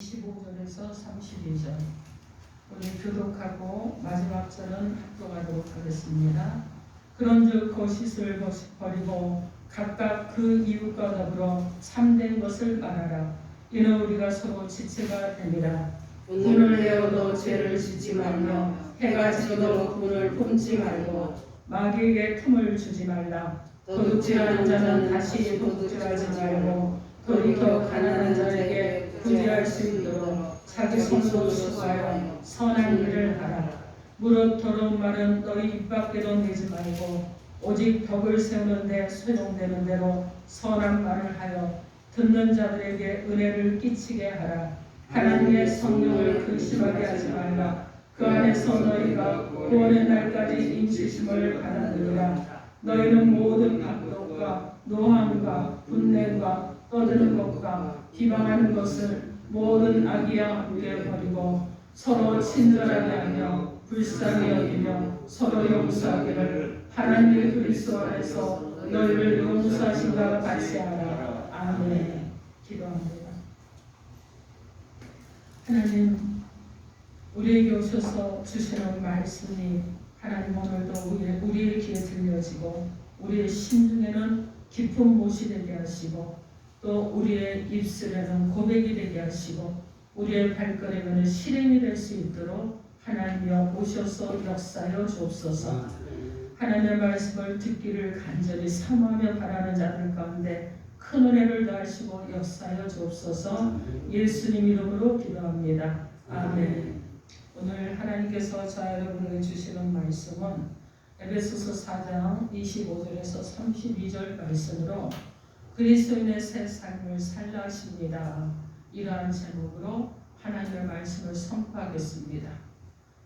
25절에서 32절 우리 교독하고 마지막 절은 합독하도록 하겠습니다. 그런즉 거짓을 버리고 각각 그 이웃과 더불어 참된 것을 말하라. 이는 우리가 서로 지체가 됨이라. 분을 내어도 죄를 짓지 말며 해가 지도록 분을 품지 말고 마귀에게 틈을 주지 말라. 도둑질하는 자는 다시 도둑질하지 말고 돌이켜 가난한 자에게 구제할 수 있도록 자기 손으로 수고하여 선한 일을 하라. 무릇 더러운 말은 너희 입 밖에도 내지 말고 오직 덕을 세우는데 소용되는 대로 선한 말을 하여 듣는 자들에게 은혜를 끼치게 하라. 하나님의 성령을 근심하게 하지 말라. 그 안에서 너희가 구원의 날까지 인치심을 받았느니라. 너희는 모든 악독과 노함과 분냄과 떠드는 것과 비방하는 것을 모든 악이와 함께 버리고 서로 친절하게 하며 불쌍히 여기며 서로 용서하기를 하나님의 그리스도 안에서 너희를 용서하신 바 같이 하라. 아멘. 기도합니다. 하나님, 우리에게 오셔서 주시는 말씀이 하나님 오늘도 우리의 귀에 들려지고 우리의 심중에는 깊은 못이 되게 하시고 또 우리의 입술에는 고백이 되게 하시고 우리의 발걸음에는 실행이 될 수 있도록 하나님이여 오셔서 역사하여 주옵소서. 하나님의 말씀을 듣기를 간절히 사모하며 바라는 자들 가운데 큰 은혜를 더하시고 역사하여 주옵소서. 예수님 이름으로 기도합니다. 아멘. 오늘 하나님께서 저와 여러분에게 주시는 말씀은 에베소서 4장 25절에서 32절 말씀으로 그리스도인의 새 삶을 살라 하십니다. 이러한 제목으로 하나님의 말씀을 선포하겠습니다.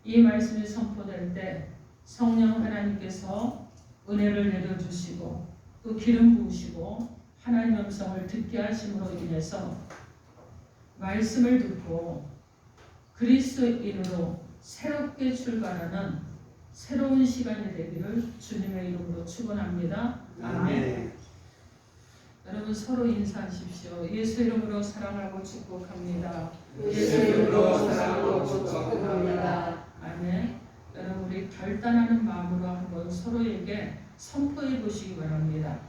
이 말씀이 선포될 때 성령 하나님께서 은혜를 내려주시고 또 기름 부으시고 하나님의 음성을 듣게 하심으로 인해서 말씀을 듣고 그리스도인으로 새롭게 출발하는 새로운 시간이 되기를 주님의 이름으로 축원합니다. 아멘. 여러분 서로 인사하십시오. 예수 이름으로 사랑하고 축복합니다. 예수 이름으로 사랑하고 축복합니다. 아멘. 여러분 우리 결단하는 마음으로 한번 서로에게 선포해 보시기 바랍니다.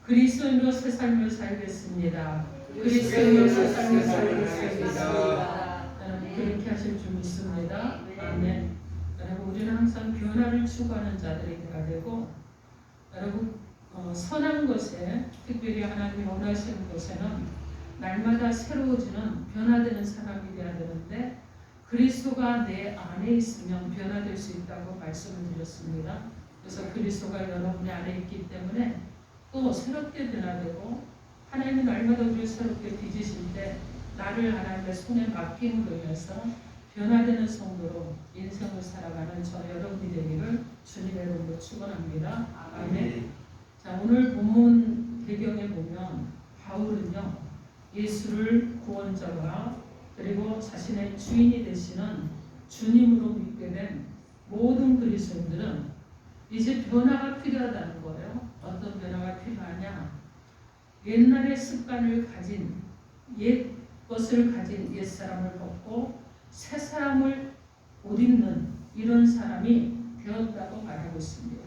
그리스도인으로 새 삶을 살겠습니다. 그리스도인으로 새 삶을 살겠습니다. 여러분 그렇게 하실 줄 믿습니다. 아멘. 여러분 우리는 항상 변화를 추구하는 자들이 되어야 되고 여러분 선한 것에 특별히 하나님이 원하시는 것에는 날마다 새로워지는 변화되는 사람이 되어야 되는데 그리스도가 내 안에 있으면 변화될 수 있다고 말씀을 드렸습니다. 그래서 그리스도가 여러분의 안에 있기 때문에 또 새롭게 변화되고 하나님이 날마다 우리를 새롭게 빚으실 때 나를 하나님의 손에 맡김으로 인해서 변화되는 성도로 인생을 살아가는 저 여러분이 되기를 주님의 이름으로 축원합니다. 아멘. 자, 오늘 본문 배경에 보면 바울은요 예수를 구원자와 그리고 자신의 주인이 되시는 주님으로 믿게 된 모든 그리스도인들은 이제 변화가 필요하다는 거예요. 어떤 변화가 필요하냐? 옛날의 습관을 가진 옛 것을 가진 옛 사람을 벗고 새 사람을 옷 입는 이런 사람이 되었다고 말하고 있습니다.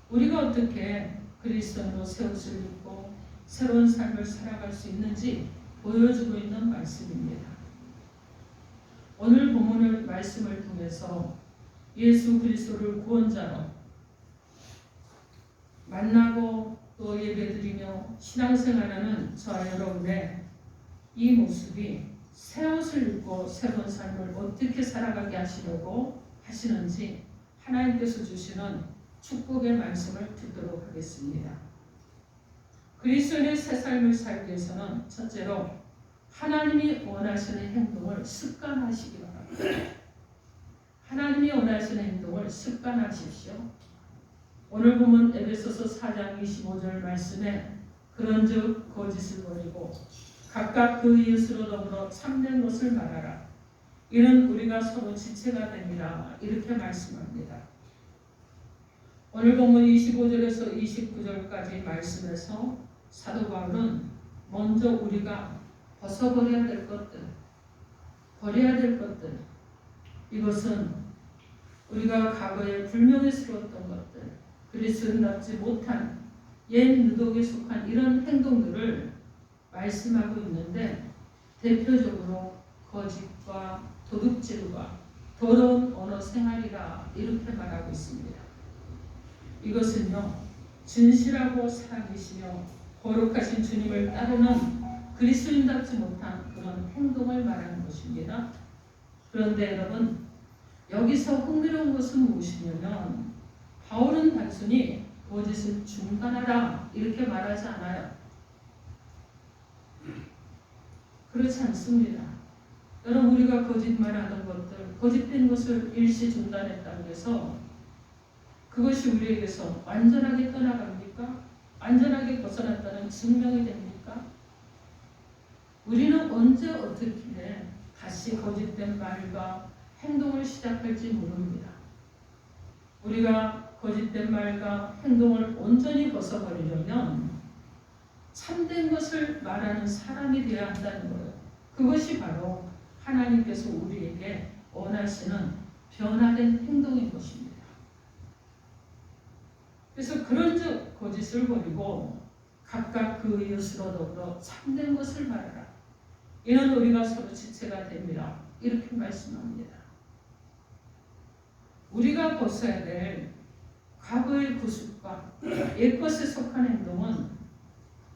우리가 어떻게 그리스도인으로 새 옷을 입고 새로운 삶을 살아갈 수 있는지 보여주고 있는 말씀입니다. 오늘 본문의 말씀을 통해서 예수 그리스도를 구원자로 만나고 또 예배드리며 신앙생활하는 저와 여러분의 이 모습이 새 옷을 입고 새로운 삶을 어떻게 살아가게 하시려고 하시는지 하나님께서 주시는 축복의 말씀을 듣도록 하겠습니다. 그리스도인의 새 삶을 살기 위해서는 첫째로 하나님이 원하시는 행동을 습관하시기 바랍니다. 하나님이 원하시는 행동을 습관하십시오. 오늘 보면 에베소서 4장 25절 말씀에 그런즉 거짓을 버리고 각각 그 이웃으로 더불어 참된 것을 말하라. 이는 우리가 서로 지체가 됩니다. 이렇게 말씀합니다. 오늘 본문 25절에서 29절까지 말씀에서 사도 바울은 먼저 우리가 벗어버려야 될 것들 버려야 될 것들, 이것은 우리가 과거에 불명예스러웠던 것들, 그리스도인답지 못한 옛 누독에 속한 이런 행동들을 말씀하고 있는데, 대표적으로 거짓과 도둑질과 더러운 언어 생활이라 이렇게 말하고 있습니다. 이것은요, 진실하고 살아계시며 거룩하신 주님을 따르는 그리스도인답지 못한 그런 행동을 말하는 것입니다. 그런데 여러분, 여기서 흥미로운 것은 무엇이냐면, 바울은 단순히 거짓을 중단하라 이렇게 말하지 않아요. 그렇지 않습니다. 여러분, 우리가 거짓말하는 것들, 거짓된 것을 일시 중단했다고 해서 그것이 우리에게서 완전하게 떠나갑니까? 완전하게 벗어났다는 증명이 됩니까? 우리는 언제 어떻게 다시 거짓된 말과 행동을 시작할지 모릅니다. 우리가 거짓된 말과 행동을 온전히 벗어버리려면 참된 것을 말하는 사람이 되어야 한다는 거예요. 그것이 바로 하나님께서 우리에게 원하시는 변화된 행동인 것입니다. 그래서 그런즉 거짓을 버리고 각각 그 이웃으로 더불어 참된 것을 말하라. 이는 우리가 서로 지체가 됩니다. 이렇게 말씀합니다. 우리가 벗어야 될 과거의 구습과 옛것에 속한 행동은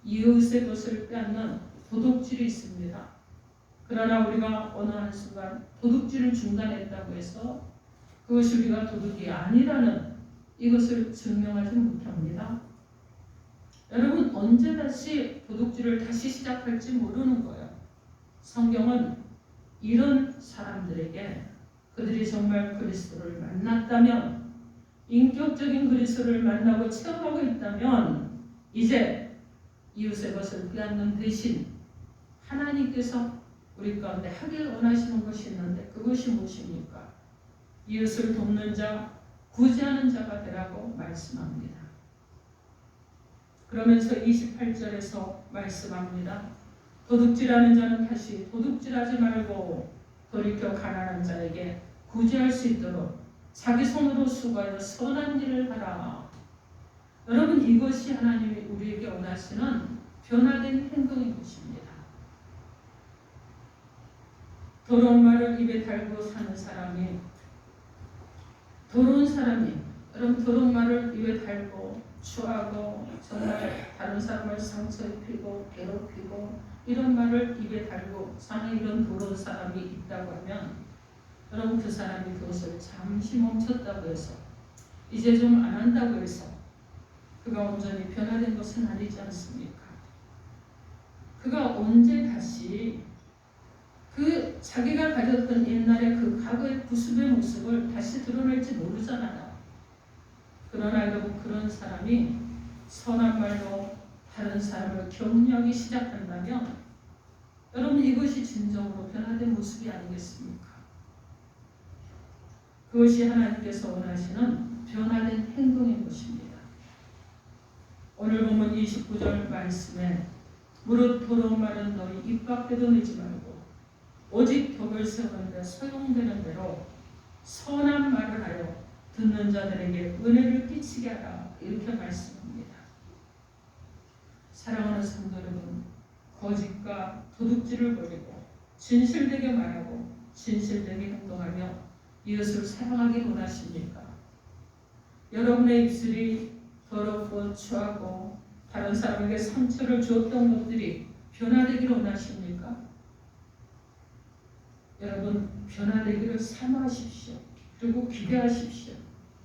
이웃의 것을 빼앗는 도둑질이 있습니다. 그러나 우리가 어느 한순간 도둑질을 중단했다고 해서 그것이 우리가 도둑이 아니라는 이것을 증명하지 못합니다. 여러분, 언제 다시 도둑질을 다시 시작할지 모르는 거예요. 성경은 이런 사람들에게 그들이 정말 그리스도를 만났다면, 인격적인 그리스도를 만나고 체험하고 있다면 이제 이웃의 것을 빼앗는 대신 하나님께서 우리 가운데 하길 원하시는 것이 있는데, 그것이 무엇입니까? 이웃을 돕는 자, 구제하는 자가 되라고 말씀합니다. 그러면서 28절에서 말씀합니다. 도둑질하는 자는 다시 도둑질하지 말고 돌이켜 가난한 자에게 구제할 수 있도록 자기 손으로 수고하여 선한 일을 하라. 여러분, 이것이 하나님이 우리에게 원하시는 변화된 행동인 것입니다. 더러운 말을 입에 달고 사는 사람이, 더러운 사람이, 여러분, 더러운 말을 입에 달고 추하고 정말 다른 사람을 상처 입히고 괴롭히고 이런 말을 입에 달고 사는 이런 더러운 사람이 있다고 하면, 여러분, 그 사람이 그것을 잠시 멈췄다고 해서 이제 좀 안 한다고 해서 그가 온전히 변화된 것은 아니지 않습니까? 그가 언제 다시 그 자기가 가졌던 옛날의 그 과거의 구습의 모습을 다시 드러낼지 모르잖아요. 그러나 여러분, 그런 사람이 선한 말로 다른 사람을 격려하기 시작한다면 여러분, 이것이 진정으로 변화된 모습이 아니겠습니까? 그것이 하나님께서 원하시는 변화된 행동인 것입니다. 오늘 보면 29절 말씀에 무릇 더러운 말은 너희 입 밖에도 내지 말고 오직 덕을 세우는데 소용되는 대로 선한 말을 하여 듣는 자들에게 은혜를 끼치게 하라. 이렇게 말씀합니다. 사랑하는 성도 여러분, 거짓과 도둑질을 버리고 진실되게 말하고 진실되게 행동하며 이웃을 사랑하기 원하십니까? 여러분의 입술이 더럽고 추하고 다른 사람에게 상처를 주었던 것들이 변화되기를 원하십니까? 여러분, 변화되기를 사모하십시오. 그리고 기대하십시오.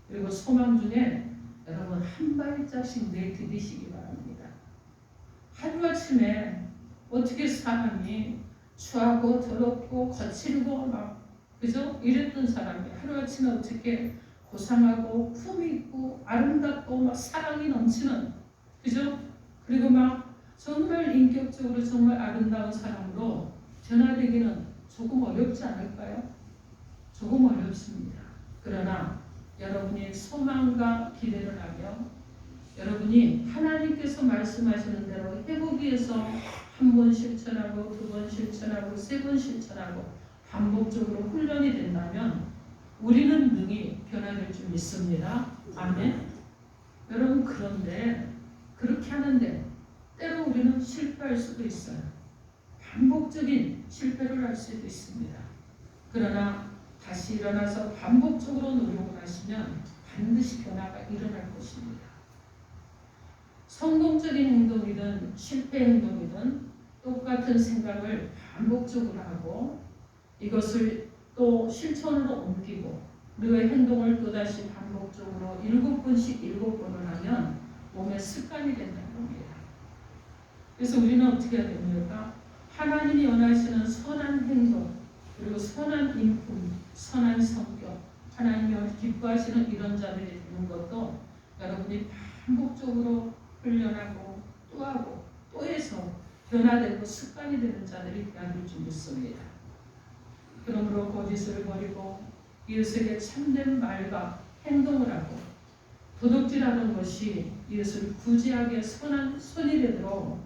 그리고 소망 중에 여러분 한 발짝씩 내디디시기 바랍니다. 하루아침에 어떻게 사람이 추하고 더럽고 거칠고 막 그죠? 이랬던 사람이 하루아침에 어떻게 고상하고 품이 있고 아름답고 막 사랑이 넘치는, 그죠? 그리고 막 정말 인격적으로 정말 아름다운 사람으로 변화되기는 조금 어렵지 않을까요? 조금 어렵습니다. 그러나 여러분이 소망과 기대를 하며 여러분이 하나님께서 말씀하시는 대로 해보기 위해서 한 번 실천하고 두 번 실천하고 세 번 실천하고 반복적으로 훈련이 된다면 우리는 능히 변화될 줄 믿습니다. 아멘. 여러분, 그런데 그렇게 하는데 때로 우리는 실패할 수도 있어요. 반복적인 실패를 할 수도 있습니다. 그러나 다시 일어나서 반복적으로 노력을 하시면 반드시 변화가 일어날 것입니다. 성공적인 행동이든 실패 행동이든 똑같은 생각을 반복적으로 하고 이것을 또 실천으로 옮기고 우리의 행동을 또다시 반복적으로 7번씩 7번을 하면 몸의 습관이 된다는 겁니다. 그래서 우리는 어떻게 해야 됩니까? 하나님이 원하시는 선한 행동 그리고 선한 인품, 선한 성격, 하나님이 기뻐하시는 이런 자들이 되는 것도 여러분이 반복적으로 훈련하고 또 하고 또 해서 변화되고 습관이 되는 자들이 되어야 될 줄 믿습니다. 그러므로 거짓을 버리고 이웃에게 참된 말과 행동을 하고 도둑질하는 것이 이웃을 구제하게 선한 손이 되도록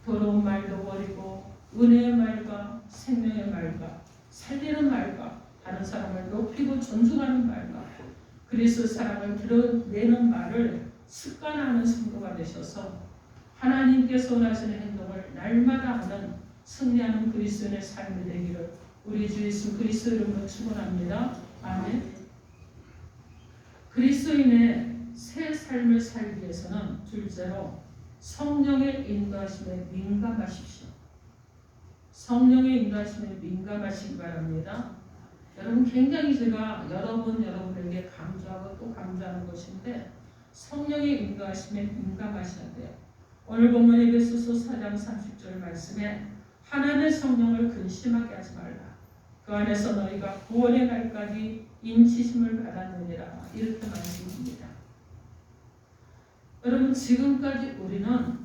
더러운 말도 버리고 은혜의 말과 생명의 말과 살리는 말과 다른 사람을 높이고 존중하는 말과 그리스도 사랑을 드러내는 말을 습관하는 성도가 되셔서 하나님께서 원하시는 행동을 날마다 하는 승리하는 그리스도인의 삶이 되기를 우리 주 예수 그리스도 이름으로 축원합니다. 아멘. 그리스도인의 새 삶을 살기 위해서는 둘째로 성령의 인도하심에 민감하십시오. 성령의 인도하심에 민감하시기 바랍니다. 여러분, 굉장히 제가 여러분에게 강조하고 또 강조하는 것인데 성령의 인도하심에 민감하셔야 돼요. 오늘 본문 에베소서 4장 30절 말씀에 하나님의 성령을 근심하게 하지 말라. 그 안에서 너희가 구원의 날까지 인치심을 받았느니라. 이렇게 말씀합니다. 여러분, 지금까지 우리는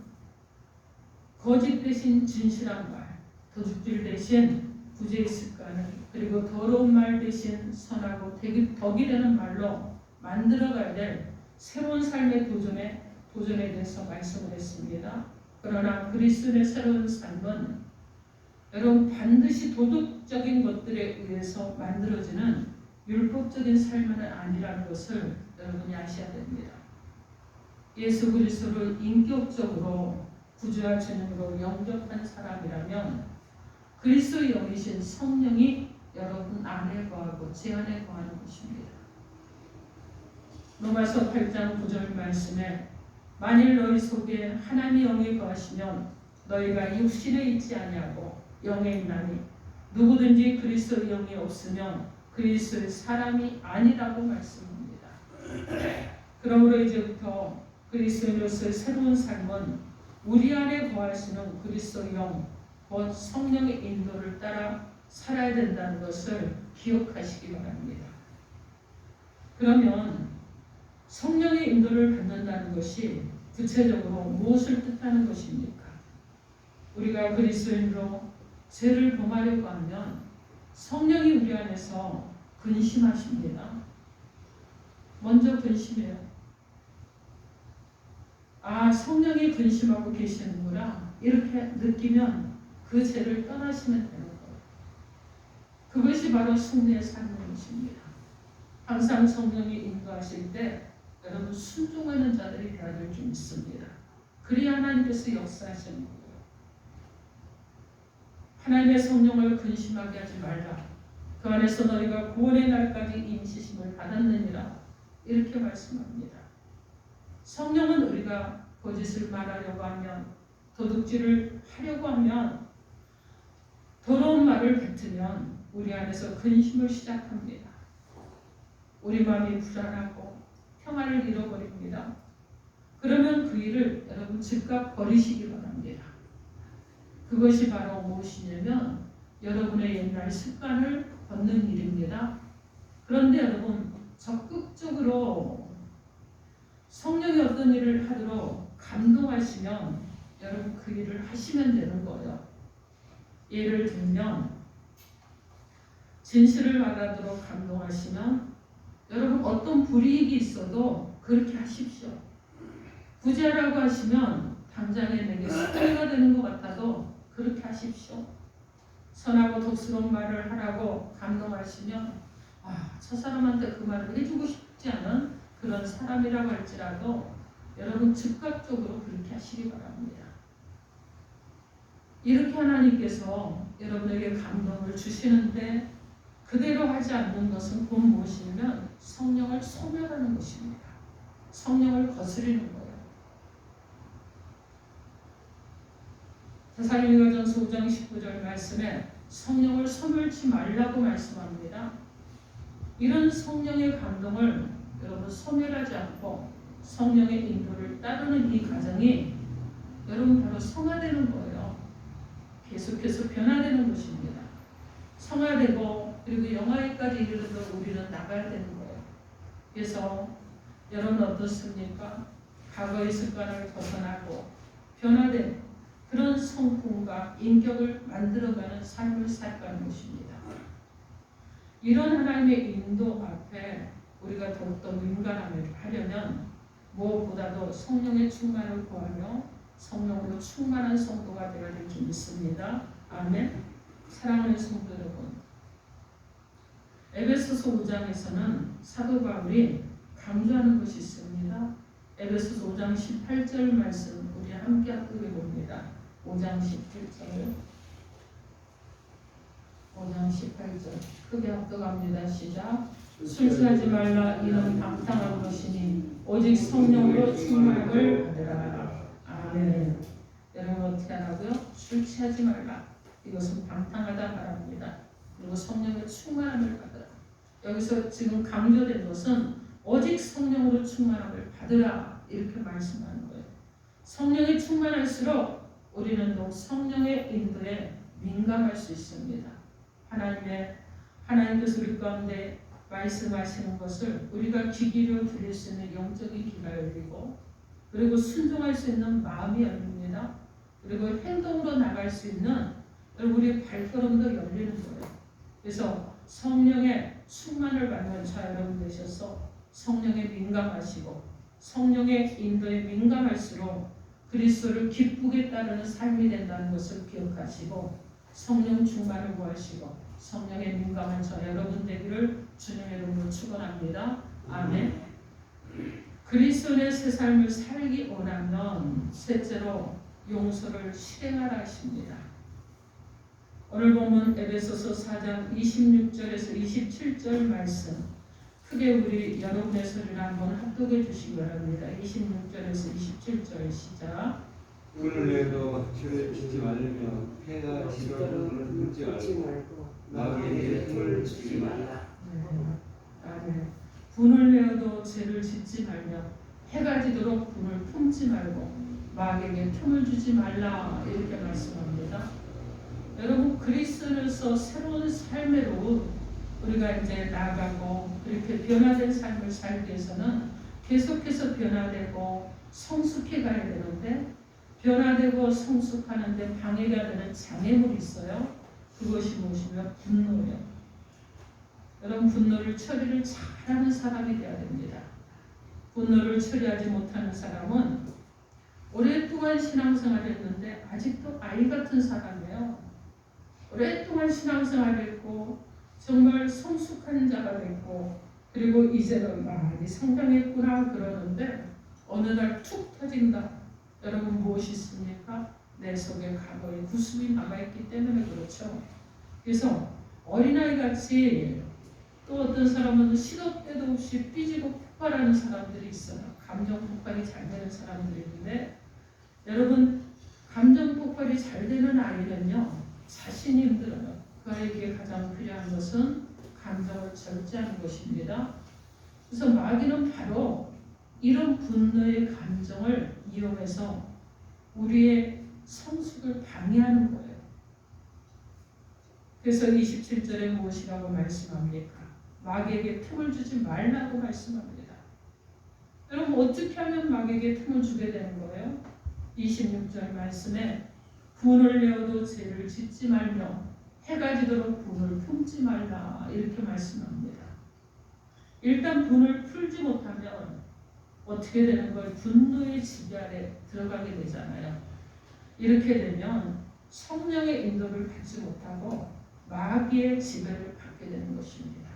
거짓 대신 진실한 말, 도둑질 대신 구제의 습관을 그리고 더러운 말 대신 선하고 덕이 되는 말로 만들어가야 될 새로운 삶의 도전에 대해서 말씀을 했습니다. 그러나 그리스도의 새로운 삶은 여러분 반드시 도덕적인 것들에 의해서 만들어지는 율법적인 삶은 아니라는 것을 여러분이 아셔야 됩니다. 예수 그리스도를 인격적으로 구주와 주님으로 영접한 사람이라면 그리스도의 영이신 성령이 여러분 안에 거하고 제 안에 거하는 것입니다. 로마서 8장 9절 말씀에 만일 너희 속에 하나님의 영이 거하시면 너희가 육신에 있지 아니하고 영에 있나니 누구든지 그리스도의 영이 없으면 그리스도의 사람이 아니라고 말씀합니다. 그러므로 이제부터 그리스도인으로서의 새로운 삶은 우리 안에 거하시는 그리스도의 영, 곧 성령의 인도를 따라 살아야 된다는 것을 기억하시기 바랍니다. 그러면 성령의 인도를 받는다는 것이 구체적으로 무엇을 뜻하는 것입니까? 우리가 그리스도인으로 죄를 범하려고 하면 성령이 우리 안에서 근심하십니다. 먼저 근심해요. 아, 성령이 근심하고 계시는구나. 이렇게 느끼면 그 죄를 떠나시면 되는 거예요. 그것이 바로 승리의 삶인 것입니다. 항상 성령이 인도하실 때 여러분 순종하는 자들이 되어야 될 줄 믿습니다. 그래야 하나님께서 역사하시는 거예요. 하나님의 성령을 근심하게 하지 말라. 그 안에서 너희가 구원의 날까지 인치심을 받았느니라. 이렇게 말씀합니다. 성령은 우리가 거짓을 말하려고 하면 도둑질을 하려고 하면 더러운 말을 뱉으면 우리 안에서 근심을 시작합니다. 우리 마음이 불안하고 평안을 잃어버립니다. 그러면 그 일을 여러분 즉각 버리시기 바랍니다. 그것이 바로 무엇이냐면 여러분의 옛날 습관을 벗는 일입니다. 그런데 여러분 적극적으로 성령이 어떤 일을 하도록 감동하시면 여러분 그 일을 하시면 되는 거예요. 예를 들면 진실을 말하도록 감동하시면 여러분 어떤 불이익이 있어도 그렇게 하십시오. 구제하라고 하시면 당장에 내게 수고가 되는 것 같아도 그렇게 하십시오. 선하고 독스러운 말을 하라고 하시면 저 사람한테 그 말을 해주고 싶지 않은 그런 사람이라고 할지라도 여러분 즉각적으로 그렇게 하시기 바랍니다. 이렇게 하나님께서 여러분에게 감동을 주시는데 그대로 하지 않는 것은 곧 무엇이냐면 성령을 소멸하는 것입니다. 성령을 거스리는 거예요. 데살로니가전서 5장 19절 말씀에 성령을 소멸치 말라고 말씀합니다. 이런 성령의 감동을 여러분 소멸하지 않고 성령의 인도를 따르는 이 과정이 여러분 바로 성화되는 거예요. 계속해서 변화되는 것입니다. 성화되고 그리고 영화에까지 이르러 우리는 나가야 되는 거예요. 그래서 여러분 어떻습니까? 과거의 습관을 벗어나고 변화된 그런 성품과 인격을 만들어가는 삶을 살아가는 것입니다. 이런 하나님의 인도 앞에 우리가 더욱더 민감하려면 무엇보다도 성령의 충만을 구하며 성령으로 충만한 성도가 되어야 될 줄 믿습니다. 아멘. 사랑하는 성도 여러분, 에베소서 5장에서는 사도 바울이 강조하는 것이 있습니다. 에베소서 5장 18절 말씀 우리 함께 읽어봅니다. 5장 18절 5장 18절 크게 합독합니다. 시작. 술 취하지 말라. 이는 방탕한 것이니 오직 성령으로 충만함을 받으라. 아멘. 여러분 어떻게 하라고요? 술 취하지 말라. 이것은 방탕하다 말합니다. 그리고 성령의 충만함을 받으라. 여기서 지금 강조된 것은 오직 성령으로 충만함을 받으라 이렇게 말씀하는 거예요. 성령이 충만할수록 우리는 또 성령의 인도에 민감할 수 있습니다. 하나님께서 우리 가운데 말씀하시는 것을 우리가 귀 기울여 들을 수 있는 영적인 귀가 열리고 그리고 순종할 수 있는 마음이 열립니다. 그리고 행동으로 나갈 수 있는 우리의 발걸음도 열리는 거예요. 그래서 성령의 충만을 받는 자 여러분 되셔서 성령에 민감하시고 성령의 인도에 민감할수록 그리스도를 기쁘게 따르는 삶이 된다는 것을 기억하시고 성령 충만을 구하시고 성령에 민감한 저 여러분 되기를 주님의 이름으로 축원합니다. 아멘. 그리스도의 새 삶을 살기 원하면 셋째로 용서를 실행하라 하십니다. 오늘 본문 에베소서 4장 26절에서 27절 말씀 크게 우리 여러분의 소리를 한번 합독해 주시기 바랍니다. 26절에서 27절 시작. 분을 내도 죄를 짓지 말며 해가 지도록 눈을 끊지 말고 마귀에게 틈을 주지 말라. 아멘. 분을 내어도 죄를 짓지 말며 해가 지도록 분을 품지 말고 마귀에게 틈을 주지 말라 이렇게 말씀합니다. 여러분 그리스도로서 새로운 삶으로 우리가 이제 나아가고 그렇게 변화된 삶을 살기 위해서는 계속해서 변화되고 성숙해 가야 되는데 변화되고 성숙하는데 방해가 되는 장애물이 있어요. 그것이 무엇이며 분노예요. 여러분 분노를 처리를 잘하는 사람이 되어야 됩니다. 분노를 처리하지 못하는 사람은 오랫동안 신앙생활을 했는데 아직도 아이 같은 사람이에요. 오랫동안 신앙생활을 했고 정말 성숙한 자가 됐고 그리고 이제는 많이 성장했구나 그러는데 어느 날 툭 터진다. 여러분 무엇이 있습니까? 내 속에 과거의 구습이 남아있기 때문에 그렇죠. 그래서 어린아이같이 또 어떤 사람은 시도 때도 없이 삐지고 폭발하는 사람들이 있어요. 감정 폭발이 잘 되는 사람들이 있는데 여러분 감정 폭발이 잘 되는 아이는요 자신이 힘들어요. 그 아이에게 가장 필요한 것은 감정을 절제하는 것입니다. 그래서 마귀는 바로 이런 분노의 감정을 이용해서 우리의 성숙을 방해하는 거예요. 그래서 27절에 무엇이라고 말씀합니까? 마귀에게 틈을 주지 말라고 말씀합니다. 여러분 어떻게 하면 마귀에게 틈을 주게 되는 거예요? 26절 말씀에 분을 내어도 죄를 짓지 말며 해가 지도록 분을 품지 말라 이렇게 말씀합니다. 일단 분을 풀지 못하면 어떻게 되는 거예요? 분노의 지배 아래 들어가게 되잖아요. 이렇게 되면 성령의 인도를 받지 못하고 마귀의 지배를 받게 되는 것입니다. 것입니다.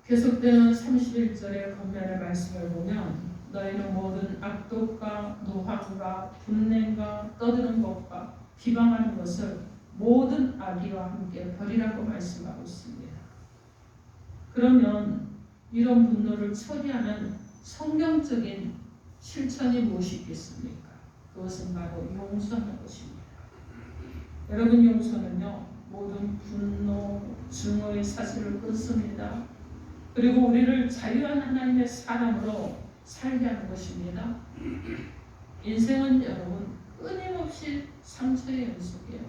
계속되는 31절의 겉면의 말씀을 보면 너희는 모든 악독과 노함과 분냄과 떠드는 것과 비방하는 것을 모든 악의와 함께 버리라고 말씀하고 있습니다. 그러면 이런 분노를 처리하는 성경적인 실천이 무엇이 있겠습니까? 그것은 바로 용서하는 것입니다. 여러분, 용서는요, 모든 분노, 증오의 사슬을 끊습니다. 그리고 우리를 자유한 하나님의 사람으로 살게 하는 것입니다. 인생은 여러분 끊임없이 상처의 연속이에요.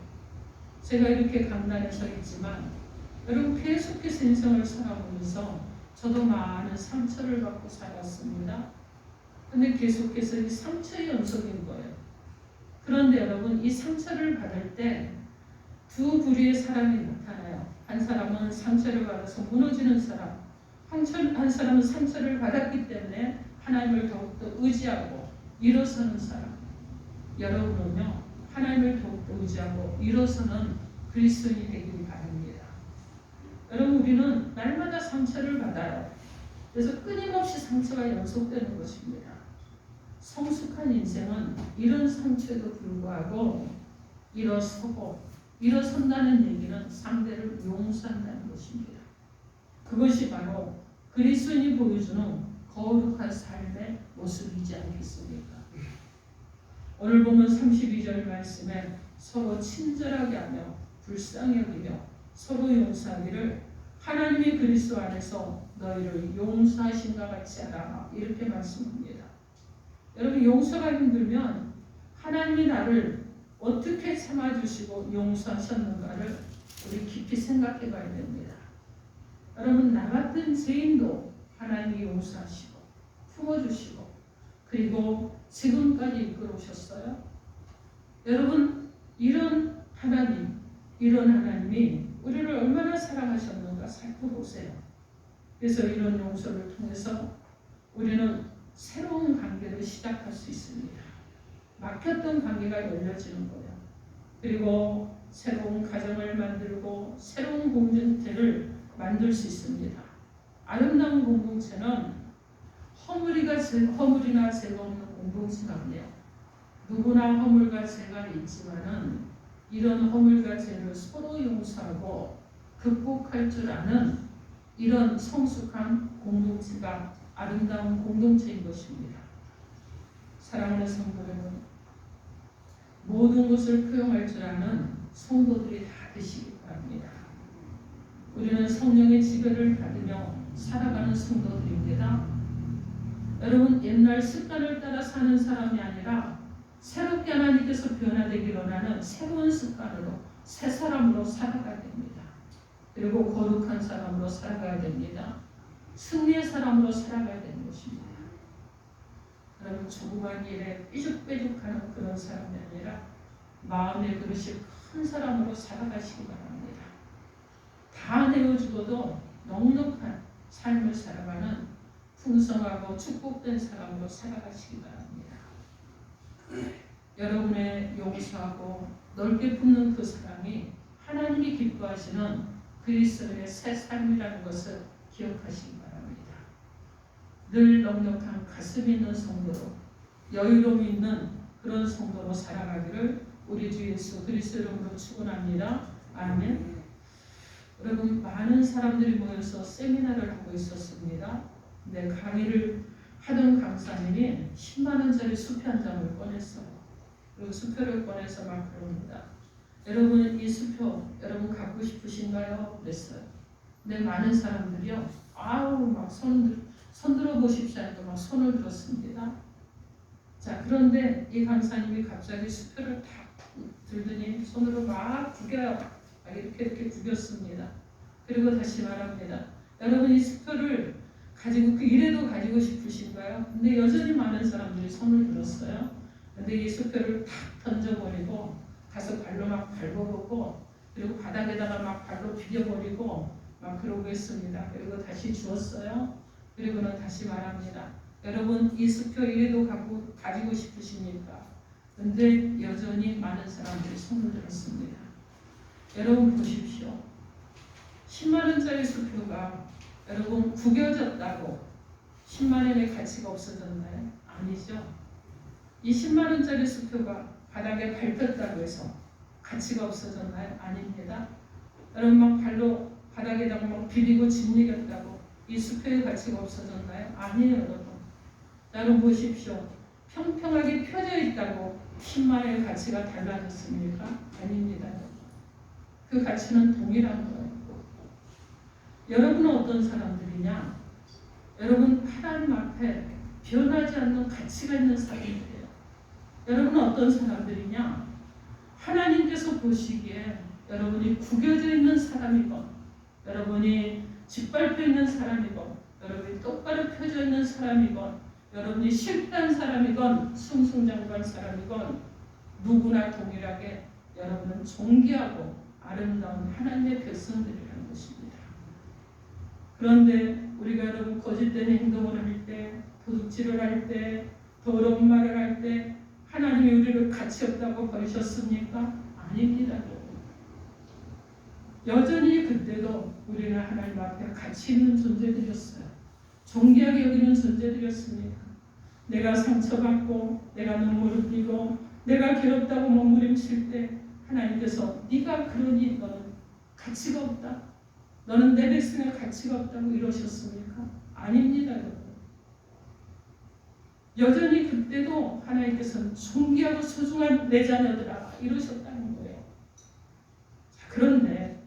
제가 이렇게 강단에 서 있지만 여러분 계속해서 인생을 살아오면서 저도 많은 상처를 받고 살았습니다. 근데 계속해서 이 상처의 연속인 거예요. 그런데 여러분, 이 상처를 받을 때 두 부류의 사람이 나타나요. 한 사람은 상처를 받아서 무너지는 사람, 한 사람은 상처를 받았기 때문에 하나님을 더욱더 의지하고 일어서는 사람. 여러분은요, 하나님을 더욱더 의지하고 일어서는 그리스도인이 되기를 바랍니다. 여러분, 우리는 날마다 상처를 받아요. 그래서 끊임없이 상처가 연속되는 것입니다. 성숙한 인생은 이런 상처에도 불구하고 일어선다는 얘기는 상대를 용서한다는 것입니다. 그것이 바로 그리스도인이 보여주는 거룩한 삶의 모습이지 않겠습니까? 오늘 보면 32절 말씀에 서로 친절하게 하며 불쌍히 여기며 서로 용서하기를 하나님이 그리스도 안에서 너희를 용서하신과 같이 하라, 이렇게 말씀합니다. 여러분, 용서가 힘들면 하나님이 나를 어떻게 참아주시고 용서하셨는가를 우리 깊이 생각해 봐야 됩니다. 여러분, 나 같은 죄인도 하나님이 용서하시고 품어주시고 그리고 지금까지 이끌어 오셨어요. 여러분, 이런 하나님이 우리를 얼마나 사랑하셨는가 살펴보세요. 그래서 이런 용서를 통해서 우리는 새로운 관계를 시작할 수 있습니다. 막혔던 관계가 열려지는 거예요. 그리고 새로운 가정을 만들고 새로운 공동체를 만들 수 있습니다. 아름다운 공동체는 허물이나 죄가 없는 공동체가 아니에요. 누구나 허물과 죄가 있지만은 이런 허물과 죄를 서로 용서하고 극복할 줄 아는 이런 성숙한 공동체가 아름다운 공동체인 것입니다. 사랑하는 성도 여러분, 모든 것을 포용할 줄 아는 성도들이 다 되시기 바랍니다. 우리는 성령의 지배를 받으며 살아가는 성도들입니다. 여러분, 옛날 습관을 따라 사는 사람이 아니라 새롭게 하나님께서 변화되기를 원하는 새로운 습관으로 새 사람으로 살아가야 됩니다. 그리고 거룩한 사람으로 살아가야 됩니다. 승리의 사람으로 살아가야 되는 것입니다. 여러분, 조그만 일에 삐죽빼죽하는 그런 사람이 아니라 마음의 그릇이 큰 사람으로 살아가시기 바랍니다. 다 내어주고도 넉넉한 삶을 살아가는 풍성하고 축복된 사람으로 살아가시기 바랍니다. 여러분의 용서하고 넓게 품는 그 사랑이 하나님이 기뻐하시는 그리스도의 새 삶이라는 것을 기억하시기 바랍니다. 늘 넉넉한 가슴이 있는 성도로, 여유로움이 있는 그런 성도로 살아가기를 우리 주 예수 그리스도 이름으로 축원합니다. 아멘. 여러분, 많은 사람들이 모여서 세미나를 하고 있었습니다. 근데 강의를 하던 강사님이 10만 원짜리 수표 한 장을 꺼냈어요. 그리고 수표를 꺼내서 막 그럽니다. 여러분, 이 수표 여러분 갖고 싶으신가요? 그랬어요. 근데 많은 사람들이요, 막 손 들어 보십시오 하니까 막 손을 들었습니다. 자, 그런데 이 강사님이 갑자기 수표를 탁 들더니 손으로 막 구겨요. 이렇게 구겼습니다. 그리고 다시 말합니다. 여러분, 이 수표를 가지고 이래도 가지고 싶으신가요? 근데 여전히 많은 사람들이 손을 들었어요. 근데 이 수표를 탁 던져버리고 가서 발로 막 밟아보고 그리고 바닥에다가 막 발로 비벼버리고 막 그러고 있습니다. 그리고 다시 주었어요. 그리고는 다시 말합니다. 여러분, 이 수표 이래도 가지고 싶으십니까? 근데 여전히 많은 사람들이 손을 들었습니다. 여러분 보십시오. 10만 원짜리 수표가 여러분 구겨졌다고 10만 원의 가치가 없어졌나요? 아니죠. 이 10만 원짜리 수표가 바닥에 밟혔다고 해서 가치가 없어졌나요? 아닙니다. 여러분 막 발로 바닥에다가 막 비비고 짓이겼다고 이 수표의 가치가 없어졌나요? 아니에요, 여러분. 여러분 보십시오. 평평하게 펴져 있다고 10만 원의 가치가 달라졌습니까? 아닙니다. 그 가치는 동일한 거예요. 여러분은 어떤 사람들이냐? 여러분 하나님 앞에 변하지 않는 가치가 있는 사람들이에요. 여러분은 어떤 사람들이냐? 하나님께서 보시기에 여러분이 구겨져 있는 사람이건, 여러분이 짓밟혀 있는 사람이건, 여러분이 똑바로 펴져 있는 사람이건, 여러분이 실패한 사람이건, 승승장구한 사람이건 누구나 동일하게 여러분은 존귀하고 아름다운 하나님의 백성들이라는 것입니다. 그런데 우리가 여러분 거짓된 행동을 할 때, 도둑질을 할 때, 더러운 말을 할 때 하나님이 우리를 가치 없다고 버리셨습니까? 아닙니다. 여러분. 여전히 그때도 우리는 하나님 앞에 가치 있는 존재들이었어요. 존귀하게 여기는 존재들이었습니다. 내가 상처받고 내가 눈물을 흘리고 내가 괴롭다고 몸부림칠 때 하나님께서 네가 그러니 너는 가치가 없다. 너는 내 백성의 가치가 없다고 이러셨습니까? 아닙니다. 여러분. 여전히 그때도 하나님께서는 존귀하고 소중한 내 자녀들아 이러셨다는 거예요. 자, 그런데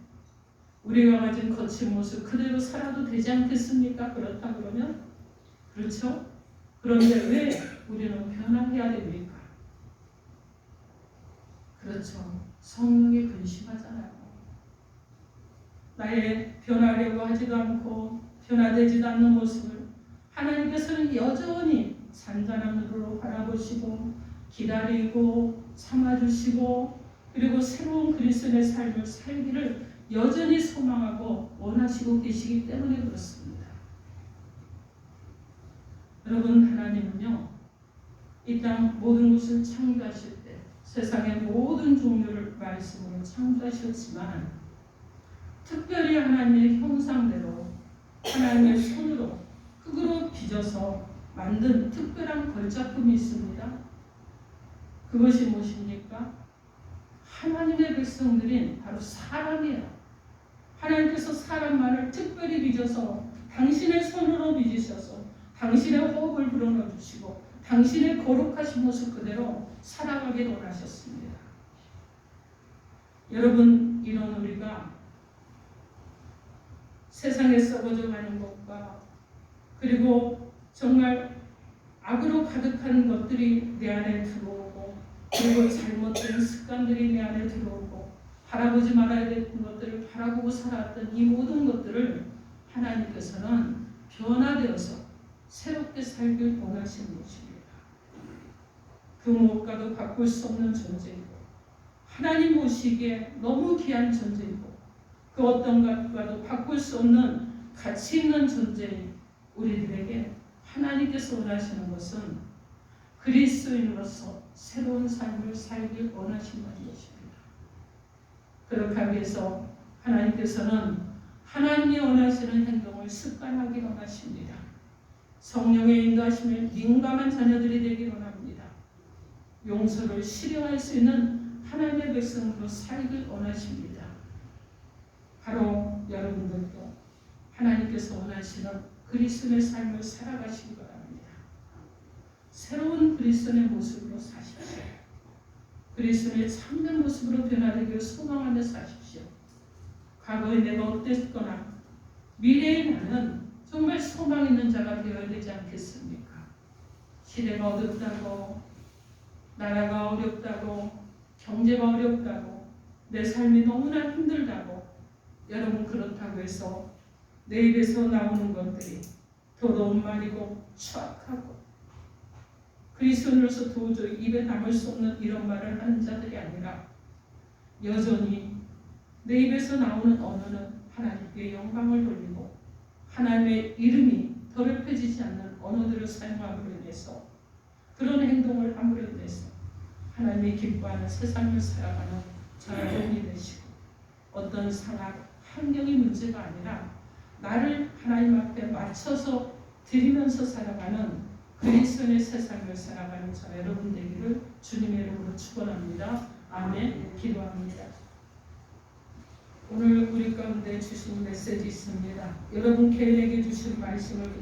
우리가 가진 거친 모습 그대로 살아도 되지 않겠습니까? 그렇다 그러면? 그렇죠? 그런데 왜 우리는 변화해야 됩니까? 그렇죠. 성령에 근심하잖아요. 나의 변화하려고 하지도 않고 변화되지도 않는 모습을 하나님께서는 여전히 잔잔한 눈으로 바라보시고 기다리고 참아주시고 그리고 새로운 그리스도의 삶을 살기를 여전히 소망하고 원하시고 계시기 때문에 그렇습니다. 여러분 하나님은요 이 땅 모든 것을 창조하실 때 세상의 모든 종류를 말씀으로 창조하셨지만 특별히 하나님의 형상대로 하나님의 손으로 흙으로 빚어서 만든 특별한 걸작품이 있습니다. 그것이 무엇입니까? 하나님의 백성들인 바로 사람이에요. 하나님께서 사람만을 특별히 빚어서 당신의 손으로 빚으셔서 당신의 호흡을 불어넣어 주시고 당신의 거룩하신 모습 그대로 살아가길 원하셨습니다. 여러분 이런 우리가 세상에 썩어져 가는 것과 그리고 정말 악으로 가득한 것들이 내 안에 들어오고 그리고 잘못된 습관들이 내 안에 들어오고 바라보지 말아야 되는 것들을 바라보고 살았던 이 모든 것들을 하나님께서는 변화되어서 새롭게 살길 원하시는 것입니다. 그 무엇과도 바꿀 수 없는 존재이고 하나님 보시기에 너무 귀한 존재이고 그 어떤 것과도 바꿀 수 없는 가치 있는 존재인 우리들에게 하나님께서 원하시는 것은 그리스도인으로서 새로운 삶을 살길 원하신다는 것입니다. 그렇게 하기 위해서 하나님께서는 하나님이 원하시는 행동을 습관하기 원하십니다. 성령의 인도하심에 민감한 자녀들이 되길 원합니다. 용서를 실행할 수 있는 하나님의 백성으로 살길 원하십니다. 바로 여러분들도 하나님께서 원하시는 그리스도의 삶을 살아가시기 바랍니다. 새로운 그리스도의 모습으로 사십시오. 그리스도의 참된 모습으로 변화되기를 소망하며 사십시오. 과거에 내가 어땠거나 미래의 나는 정말 소망 있는 자가 되어야 되지 않겠습니까? 시대가 어둡다고 나라가 어렵다고 경제가 어렵다고 내 삶이 너무나 힘들다고 여러분 그렇다고 해서 내 입에서 나오는 것들이 더러운 말이고 추악하고 그리스도인으로서 도저히 입에 담을 수 없는 이런 말을 하는 자들이 아니라 여전히 내 입에서 나오는 언어는 하나님께 영광을 돌리고 하나님의 이름이 더럽혀지지 않는 언어들을 사용함으로 인해서 그런 행동을 함으로 인해서 하나님이 기뻐하는 세상을 살아가는 저와 여러분이 되시고 어떤 상황, 환경이 문제가 아니라 나를 하나님 앞에 맞춰서 드리면서 살아가는 그리스도의 세상을 살아가는 저 여러분 되기를 주님의 이름으로 축원합니다. 아멘. 기도합니다. 오늘 우리 가운데 주신 메시지 있습니다. 여러분 개인에게 주신 말씀을